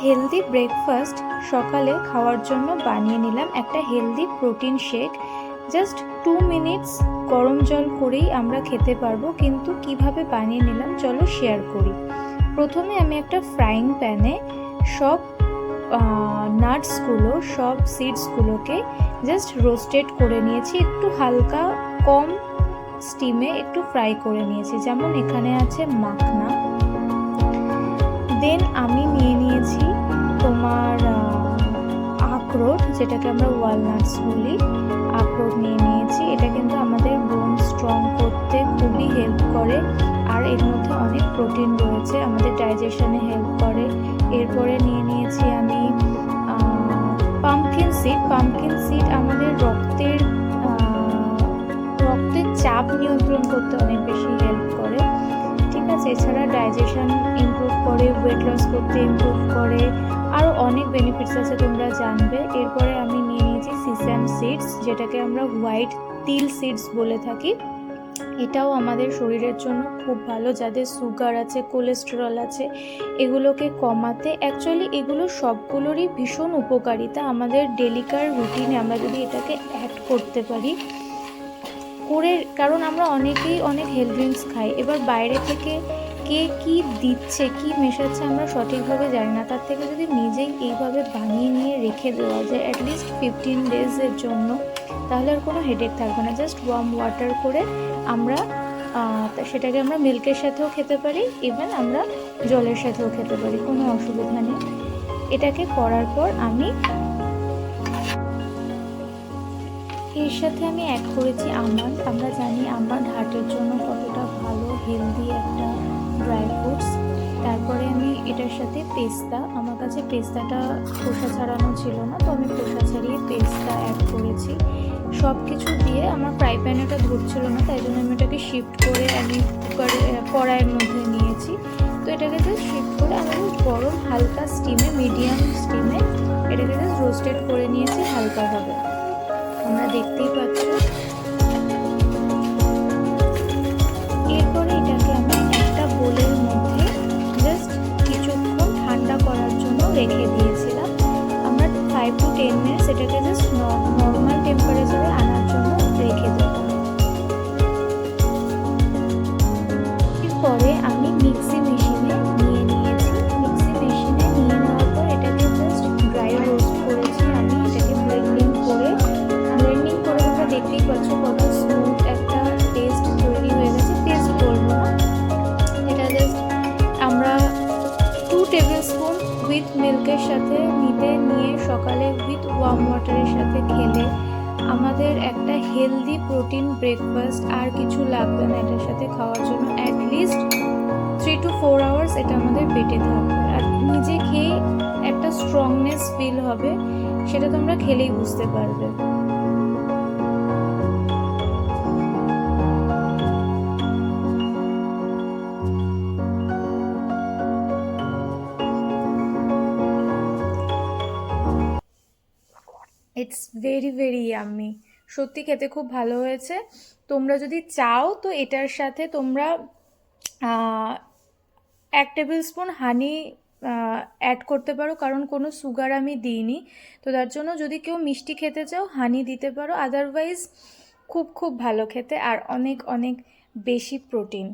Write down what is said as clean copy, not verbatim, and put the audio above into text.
Healthy breakfast সকালে খাওয়ার জন্য বানিয়ে নিলাম একটা healthy protein shake. Just 2 minutes গরম জল করেই আমরা খেতে পারবো, কিন্তু কিভাবে বানিয়ে নিলাম চলো শেয়ার করি। প্রথমে আমি একটা ফ্রাইং প্যানে সব নাটসগুলো, সব সিডসগুলোকে জাস্ট রোস্টেড করে নিয়েছি, একটু হালকা কম স্টিমে একটু ফ্রাই করে নিয়েছি। যেমন এখানে আছে মাখনা। দেন আমি নিয়ে নিয়েছি তোমার আখরোট, যেটাকে আমরা ওয়ালনাটস বলি, আখরোট নিয়ে নিয়েছি। এটা কিন্তু আমাদের বোন স্ট্রং করতে খুবই হেল্প করে, আর এর মধ্যে অনেক প্রোটিন রয়েছে, আমাদের ডাইজেশনে হেল্প করে। এরপরে নিয়ে নিয়েছি আমি পাম্পকিন সিড। পাম্পকিন সিড আমাদের রক্তের চাপ নিয়ন্ত্রণ করতে অনেক বেশি হেল্প করে, ঠিক আছে। এছাড়া ডাইজেশন ইমপ্রুভ করে, ওয়েট লস করতে ইমপ্রুভ করে, আরও অনেক বেনিফিটস আছে, তোমরা জানবে। এরপরে আমি নিয়ে নিয়েছি সিসাম সিডস, যেটাকে আমরা হোয়াইট তিল সিডস বলে থাকি। এটাও আমাদের শরীরের জন্য খুব ভালো, যাদের সুগার আছে, কোলেস্টেরল আছে, এগুলোকে কমাতে। অ্যাকচুয়ালি এগুলো সবগুলোরই ভীষণ উপকারিতা আমাদের ডেলিকার রুটিনে আমরা যদি এটাকে অ্যাড করতে পারি কারণ আমরা অনেকেই অনেক হেলথ ড্রিঙ্কস খাই, এবার বাইরে থেকে কে কি দিচ্ছে, কি মেশাচ্ছে আমরা সঠিকভাবে জানি না। তার থেকে যদি নিজেই এইভাবে বানিয়ে নিয়ে রেখে দেওয়া যায় অ্যাটলিস্ট 15 ডেজের জন্য, তাহলে আর কোনো হেডেক থাকবে না। জাস্ট ওয়ার্ম ওয়াটার করে আমরা সেটাকে আমরা মিল্কের সাথেও খেতে পারি, ইভেন আমরা জলের সাথেও খেতে পারি, কোনো অসুবিধা নেই। এটাকে করার পর এর সাথে আমি অ্যাড করেছি আমন্ড। আমরা জানি আমন্ড হার্টের জন্য কতটা ভালো, হেলদি একটা ড্রাই ফ্রুটস। তারপরে আমি এটার সাথে পেস্তা, আমার কাছে পেস্তাটা খোসা ছাড়ানো ছিল না, তো আমি খোসা ছাড়িয়ে পেস্তা অ্যাড করেছি। সব কিছু দিয়ে আমার ফ্রাই প্যানে ওটা ধরছিল না, তাই জন্য আমি এটাকে শিফট করে আমি কড়াইয়ের মধ্যে নিয়েছি। তো এটাকে জাস্ট শিফট করে আমি গরম হালকা স্টিমে, মিডিয়াম স্টিমে এটাকে জাস্ট রোস্টেড করে নিয়েছি হালকাভাবে, তোমরা দেখতেই পাচ্ছ। এরপরে এটাকে আমি একটা বোলের মধ্যে জাস্ট কিছুক্ষণ ঠান্ডা করার জন্য রেখে দিয়েছিলাম। আমরা 5 to 10 মিনিটস এটাকে জাস্ট নর্মাল টেম্পারেচারে আনার জন্য রেখে দেব। এরপরে আমি মিক্সি মেশিনে নিয়ে নিয়েছি। মিক্সি মেশিনে নিয়ে নেওয়ার পর এটাকে জাস্ট ড্রাই রোস্ট করেছি আমি। এটাকে ব্লেন্ডিং করে তোমরা দেখতেই পাচ্ছ কত স্মুথ একটা পেস্ট তৈরি হয়ে গেছে। পেস্ট বলবো না, এটা জাস্ট আমরা 2 টেবিল স্পুন উইথ মিল্কের সাথে নিয়ে সকালে উইথ ওয়ার্ম ওয়াটারের সাথে খেলে আমাদের একটা হেলদি প্রোটিন ব্রেকফাস্ট, আর কিছু লাগবে না এটার সাথে খাওয়ার জন্য। অ্যাটলিস্ট 3 to 4 আওয়ার্স এটা আমাদের পেটে থাকবে, আর নিজে খেয়ে একটা স্ট্রংনেস ফিল হবে, সেটা তোমরা খেলেই বুঝতে পারবে। ইটস ভেরি ভেরি ইয়াম্মি, সত্যি খেতে খুব ভালো হয়েছে। তোমরা যদি চাও তো এটার সাথে তোমরা 1 টেবিল স্পুন হানি অ্যাড করতে পারো, কারণ কোনো সুগার আমি দিইনি, তো তার জন্য যদি কেউ মিষ্টি খেতে চাও হানি দিতে পারো। আদারওয়াইজ খুব খুব ভালো খেতে, আর অনেক অনেক বেশি প্রোটিন।